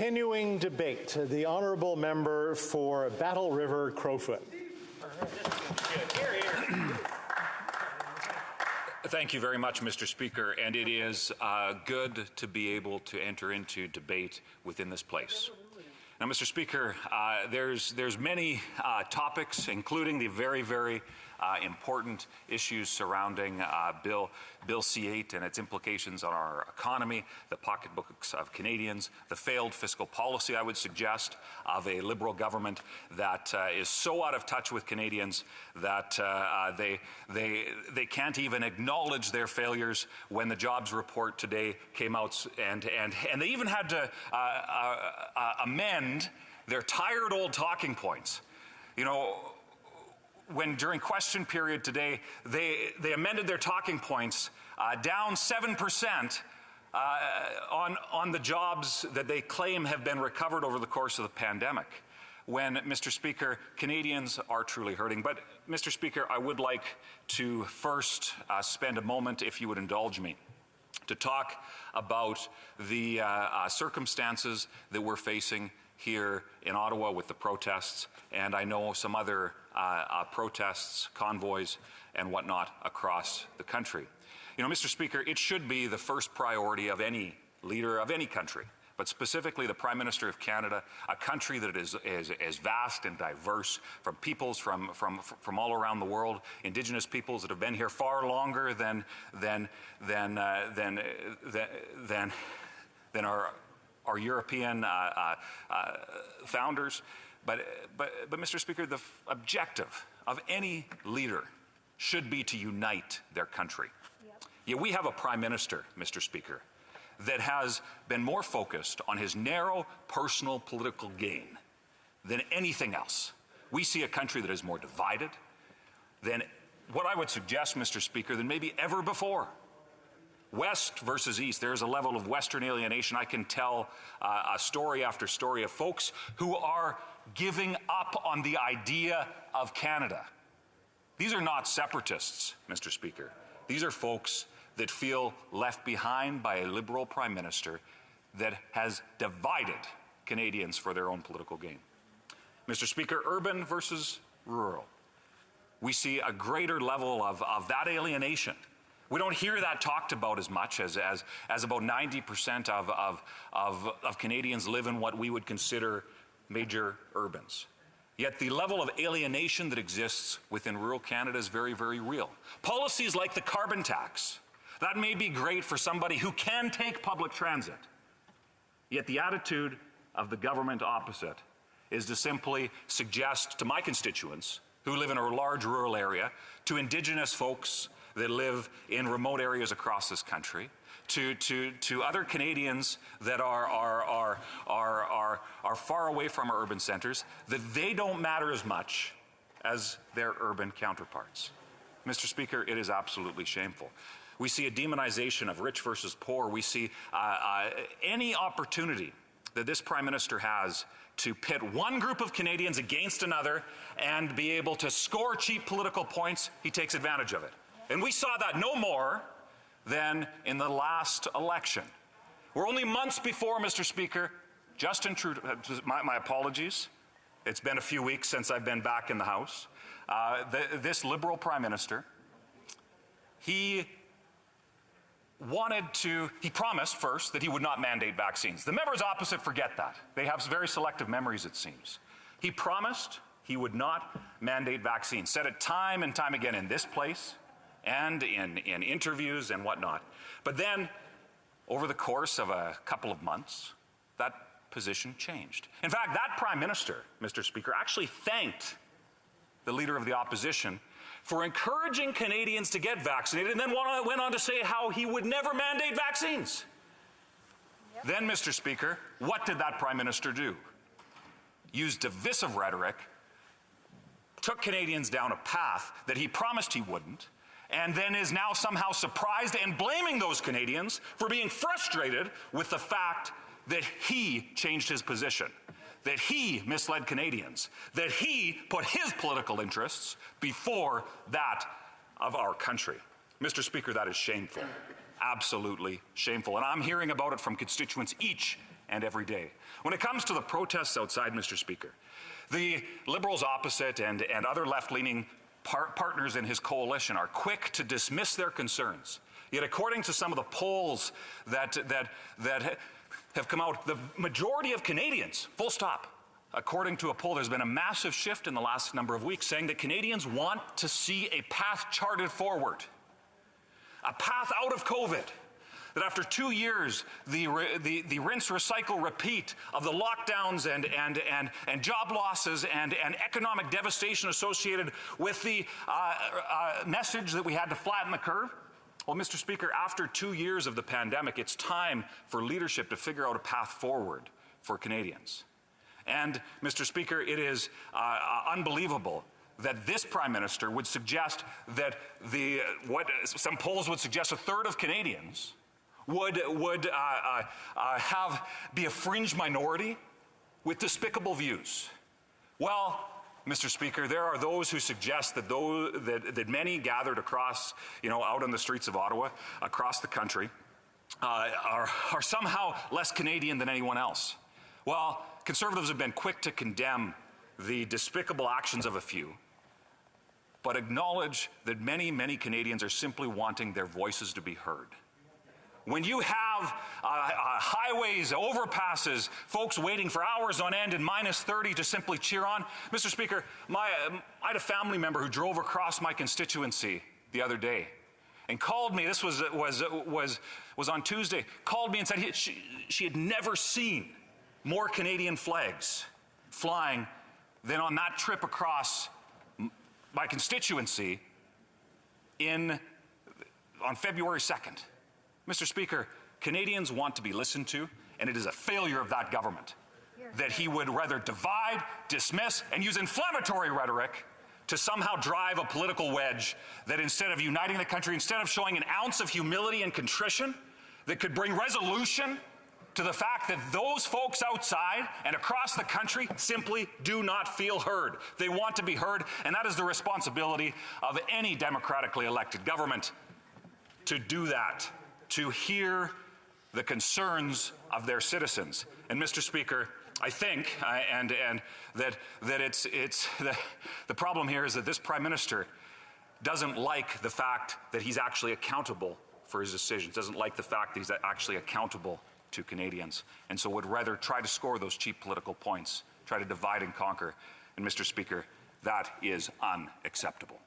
Continuing debate, the honourable member for Battle River Crowfoot. Thank you very much, Mr. Speaker, and it is good to be able to enter into debate within this place. Now, Mr. Speaker, there's many topics, including the very important issues surrounding Bill C-8 and its implications on our economy, the pocketbooks of Canadians, the failed fiscal policy, I would suggest, of a Liberal government that is so out of touch with Canadians that they can't even acknowledge their failures when the jobs report today came out, and they even had to amend their tired old talking points. You know, when during question period today, they amended their talking points down 7% on the jobs that they claim have been recovered over the course of the pandemic. When, Mr. Speaker, Canadians are truly hurting. But, Mr. Speaker, I would like to first spend a moment, if you would indulge me, to talk about the circumstances that we're facing here in Ottawa with the protests, and I know some other protests, convoys, and whatnot across the country. You know, Mr. Speaker, it should be the first priority of any leader of any country, but specifically the Prime Minister of Canada, a country that is vast and diverse, from peoples from all around the world, Indigenous peoples that have been here far longer than our European founders. But Mr. Speaker, the objective of any leader should be to unite their country. Yep. Yet we have a Prime Minister, Mr. Speaker, that has been more focused on his narrow personal political gain than anything else. We see a country that is more divided than what I would suggest, Mr. Speaker, than maybe ever before. West versus East, there's a level of Western alienation. I can tell story after story of folks who are giving up on the idea of Canada. These are not separatists, Mr. Speaker. These are folks that feel left behind by a Liberal Prime Minister that has divided Canadians for their own political gain. Mr. Speaker, urban versus rural. We see a greater level of that alienation. We don't hear that talked about as much as about 90% of Canadians live in what we would consider major urbans. Yet the level of alienation that exists within rural Canada is very real. Policies like the carbon tax, that may be great for somebody who can take public transit. Yet the attitude of the government opposite is to simply suggest to my constituents who live in a large rural area, to Indigenous folks that live in remote areas across this country, to other Canadians that are far away from our urban centres, that they don't matter as much as their urban counterparts. Mr. Speaker, it is absolutely shameful. We see a demonization of rich versus poor. We see any opportunity that this Prime Minister has to pit one group of Canadians against another and be able to score cheap political points, he takes advantage of it. And we saw that no more than in the last election. We're only months before, Mr. Speaker, Justin Trudeau, my apologies, it's been a few weeks since I've been back in the House. This Liberal Prime Minister, he promised first that he would not mandate vaccines. The members opposite forget that. They have very selective memories, it seems. He promised he would not mandate vaccines, said it time and time again in this place and in interviews and whatnot. But then, over the course of a couple of months, that position changed. In fact, that Prime Minister, Mr. Speaker, actually thanked the Leader of the Opposition for encouraging Canadians to get vaccinated, and then went on to say how he would never mandate vaccines. Yep. Then, Mr. Speaker, what did that Prime Minister do? Used divisive rhetoric, took Canadians down a path that he promised he wouldn't, and then is now somehow surprised and blaming those Canadians for being frustrated with the fact that he changed his position, that he misled Canadians, that he put his political interests before that of our country. Mr. Speaker, that is shameful, absolutely shameful. And I'm hearing about it from constituents each and every day. When it comes to the protests outside, Mr. Speaker, the Liberals opposite and other left-leaning partners in his coalition are quick to dismiss their concerns. Yet according to some of the polls that have come out, the majority of Canadians, full stop, according to a poll, there's been a massive shift in the last number of weeks saying that Canadians want to see a path charted forward, a path out of COVID. That after 2 years, the rinse, recycle, repeat of the lockdowns and job losses and economic devastation associated with the message that we had to flatten the curve. Well, Mr. Speaker, after 2 years of the pandemic, it's time for leadership to figure out a path forward for Canadians. And, Mr. Speaker, it is unbelievable that this Prime Minister would suggest that what some polls would suggest, a third of Canadians would be a fringe minority with despicable views. Well, Mr. Speaker, there are those who suggest that that many gathered across, out on the streets of Ottawa, across the country, are somehow less Canadian than anyone else. Well, Conservatives have been quick to condemn the despicable actions of a few, but acknowledge that many, many Canadians are simply wanting their voices to be heard. When you have highways, overpasses, folks waiting for hours on end in -30 to simply cheer on, Mr. Speaker, I had a family member who drove across my constituency the other day and called me. This was on Tuesday. Called me and said she had never seen more Canadian flags flying than on that trip across my constituency on February 2nd. Mr. Speaker, Canadians want to be listened to, and it is a failure of that government that he would rather divide, dismiss, and use inflammatory rhetoric to somehow drive a political wedge that instead of uniting the country, instead of showing an ounce of humility and contrition that could bring resolution to the fact that those folks outside and across the country simply do not feel heard. They want to be heard, and that is the responsibility of any democratically elected government to do that, to hear the concerns of their citizens. And Mr. Speaker, I think, that it's the problem here is that this Prime Minister doesn't like the fact that he's actually accountable for his decisions, doesn't like the fact that he's actually accountable to Canadians, and so would rather try to score those cheap political points, try to divide and conquer. And Mr. Speaker, that is unacceptable.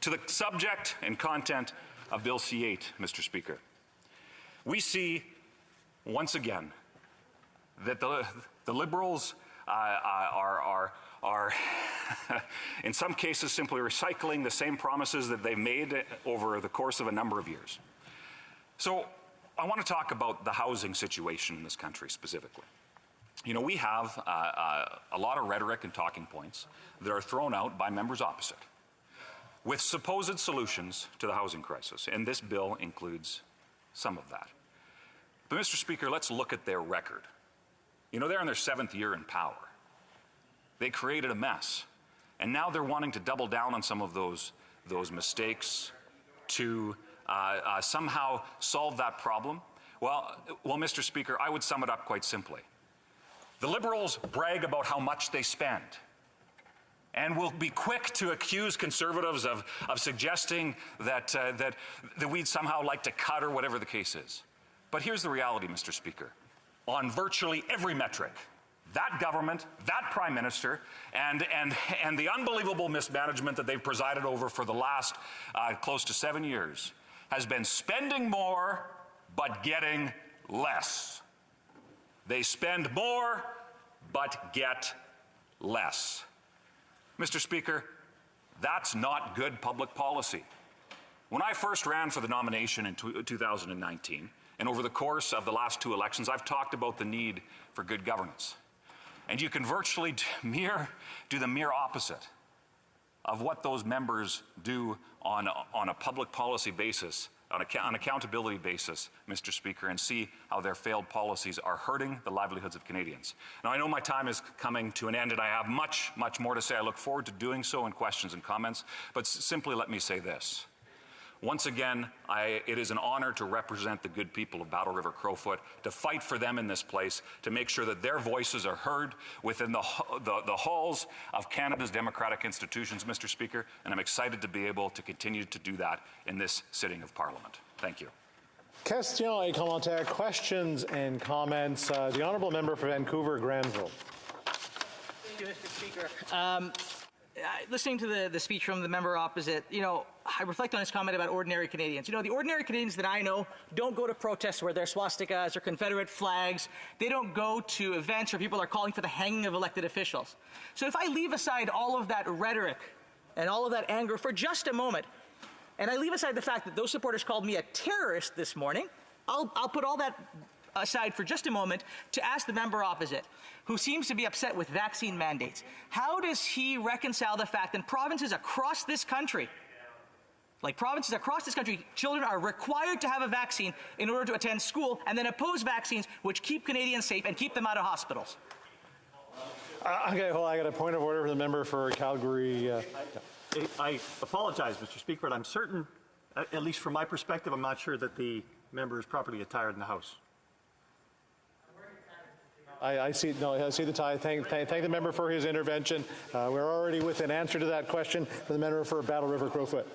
To the subject and content of Bill C-8, Mr. Speaker, we see once again that the Liberals are in some cases simply recycling the same promises that they've made over the course of a number of years. So I want to talk about the housing situation in this country specifically. We have a lot of rhetoric and talking points that are thrown out by members opposite with supposed solutions to the housing crisis, and this bill includes some of that. But Mr. Speaker, let's look at their record. They're in their 7th year in power. They created a mess, and now they're wanting to double down on some of those mistakes to somehow solve that problem. Well, Mr. Speaker, I would sum it up quite simply. The Liberals brag about how much they spend, and will be quick to accuse Conservatives of suggesting that we'd somehow like to cut or whatever the case is. But here's the reality, Mr. Speaker. On virtually every metric, that government, that Prime Minister, and the unbelievable mismanagement that they've presided over for the last close to 7 years has been spending more but getting less. They spend more but get less. Mr. Speaker, that's not good public policy. When I first ran for the nomination in 2019, and over the course of the last 2 elections, I've talked about the need for good governance. And you can virtually do the mere opposite of what those members do on a public policy basis, on accountability basis, Mr. Speaker, and see how their failed policies are hurting the livelihoods of Canadians. Now, I know my time is coming to an end, and I have much, much more to say. I look forward to doing so in questions and comments, but simply let me say this. Once again, it is an honor to represent the good people of Battle River Crowfoot, to fight for them in this place, to make sure that their voices are heard within the halls of Canada's democratic institutions, Mr. Speaker, and I'm excited to be able to continue to do that in this sitting of Parliament. Thank you. Questions et commentaires, questions and comments. The honourable member for Vancouver Granville. Thank you, Mr. Speaker. Listening to the speech from the member opposite, I reflect on his comment about ordinary Canadians. The ordinary Canadians that I know don't go to protests where there's swastikas or Confederate flags. They don't go to events where people are calling for the hanging of elected officials. So if I leave aside all of that rhetoric and all of that anger for just a moment, and I leave aside the fact that those supporters called me a terrorist this morning, I'll put all that aside for just a moment to ask the member opposite, who seems to be upset with vaccine mandates. How does he reconcile the fact that provinces across this country, children are required to have a vaccine in order to attend school, and then oppose vaccines which keep Canadians safe and keep them out of hospitals? Okay, well, I got a point of order for the member for Calgary. I apologize, Mr. Speaker, but I'm certain, at least from my perspective, I'm not sure that the member is properly attired in the House. I see the tie. Thank the member for his intervention. We're already with an answer to that question for the member for Battle River Crowfoot.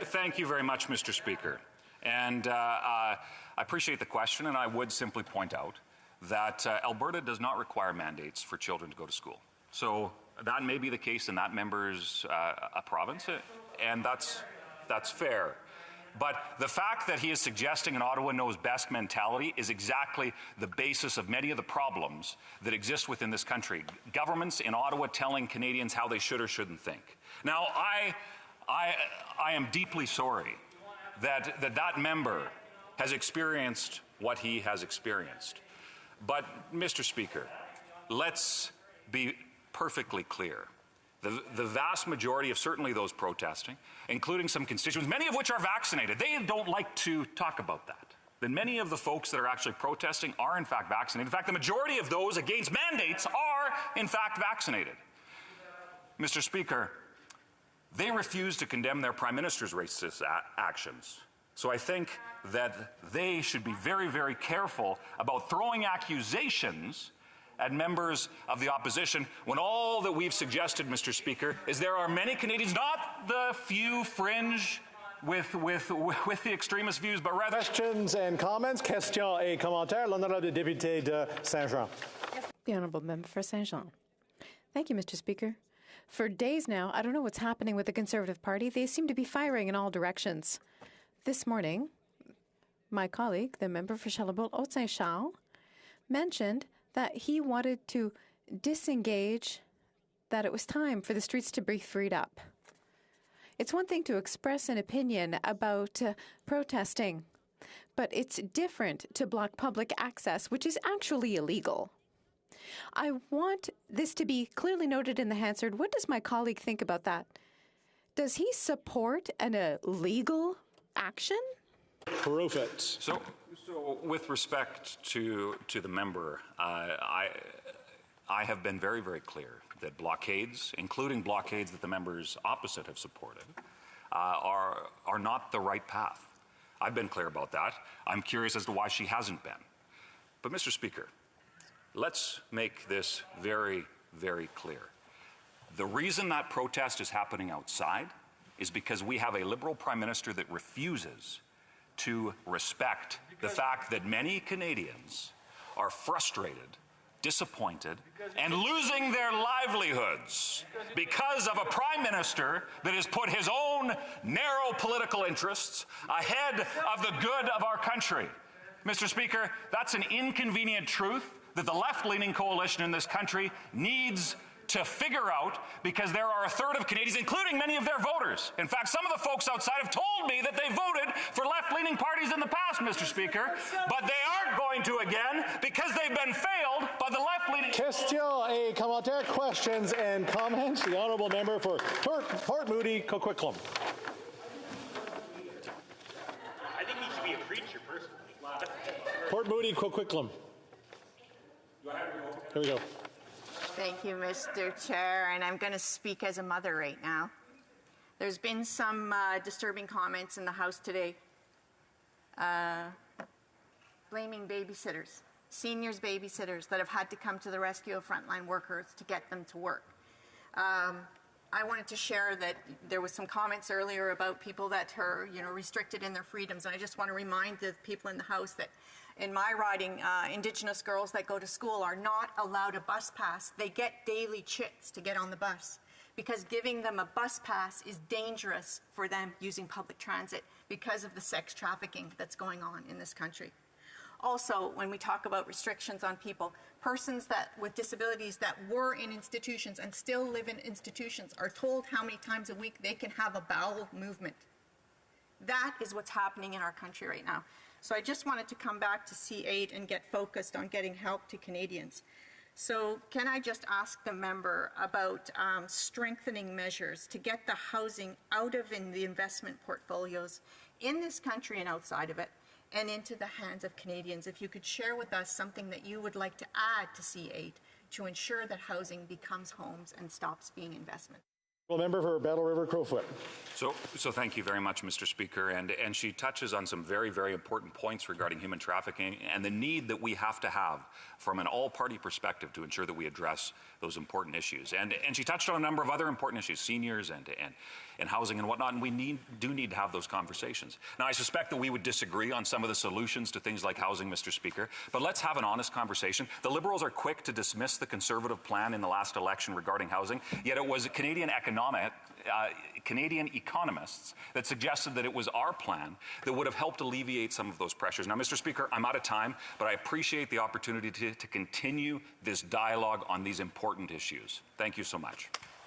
Thank you very much, Mr. Speaker. And I appreciate the question, and I would simply point out that Alberta does not require mandates for children to go to school. So that may be the case in that member's a province, and that's fair. But the fact that he is suggesting an Ottawa knows best mentality is exactly the basis of many of the problems that exist within this country. Governments in Ottawa telling Canadians how they should or shouldn't think. Now, I am deeply sorry that member has experienced what he has experienced. But, Mr. Speaker, let's be perfectly clear. The vast majority of certainly those protesting, including some constituents, many of which are vaccinated, they don't like to talk about that. Then many of the folks that are actually protesting are in fact vaccinated. In fact, the majority of those against mandates are in fact vaccinated. Mr. Speaker, they refuse to condemn their Prime Minister's racist actions. So I think that they should be very, very careful about throwing accusations at members of the opposition when all that we've suggested, Mr. Speaker, is there are many Canadians, not the few fringe with the extremist views, but rather... Questions and comments. Questions et commentaires. L'honorable député de Saint-Jean. The honourable member for Saint-Jean. Thank you, Mr. Speaker. For days now, I don't know what's happening with the Conservative Party. They seem to be firing in all directions. This morning, my colleague, the member for Charlebourg-Haute-Saint-Charles, mentioned that he wanted to disengage, that it was time for the streets to be freed up. It's one thing to express an opinion about protesting, but it's different to block public access, which is actually illegal. I want this to be clearly noted in the Hansard. What does my colleague think about that? Does he support an illegal action? Crowfoot. So with respect to the member, I have been very, very clear that blockades, including blockades that the members opposite have supported, are not the right path. I've been clear about that. I'm curious as to why she hasn't been. But, Mr. Speaker, let's make this very, very clear. The reason that protest is happening outside is because we have a Liberal Prime Minister that refuses to respect the fact that many Canadians are frustrated, disappointed, and losing their livelihoods because of a Prime Minister that has put his own narrow political interests ahead of the good of our country. Mr. Speaker, that's an inconvenient truth that the left-leaning coalition in this country needs to figure out, because there are a third of Canadians, including many of their voters. In fact, some of the folks outside have told me that they voted for left-leaning parties in the past, Mr. Speaker, but they aren't going to again because they've been failed by the left-leaning... Questions et commentaires, questions and comments. The honourable member for Port Moody, Coquitlam. I think he should be a preacher, personally. Port Moody, Coquitlam. Here we go. Thank you, Mr. Chair, and I'm going to speak as a mother right now. There's been some disturbing comments in the House today blaming babysitters, seniors babysitters that have had to come to the rescue of frontline workers to get them to work. I wanted to share that there was some comments earlier about people that are, restricted in their freedoms, and I just want to remind the people in the House that in my riding, Indigenous girls that go to school are not allowed a bus pass. They get daily chits to get on the bus because giving them a bus pass is dangerous for them using public transit because of the sex trafficking that's going on in this country. Also, when we talk about restrictions on people, persons with disabilities that were in institutions and still live in institutions are told how many times a week they can have a bowel movement. That is what's happening in our country right now. So I just wanted to come back to C8 and get focused on getting help to Canadians. So can I just ask the member about strengthening measures to get the housing out of the investment portfolios in this country and outside of it, and into the hands of Canadians? If you could share with us something that you would like to add to C8 to ensure that housing becomes homes and stops being investment. Well, member for Battle River Crowfoot. So thank you very much, Mr. Speaker. And she touches on some very, very important points regarding human trafficking and the need that we have to have from an all-party perspective to ensure that we address those important issues. And she touched on a number of other important issues, seniors and housing and whatnot, and we do need to have those conversations. Now, I suspect that we would disagree on some of the solutions to things like housing, Mr. Speaker, but let's have an honest conversation. The Liberals are quick to dismiss the Conservative plan in the last election regarding housing, yet it was Canadian economists that suggested that it was our plan that would have helped alleviate some of those pressures. Now, Mr. Speaker, I'm out of time, but I appreciate the opportunity to continue this dialogue on these important issues. Thank you so much.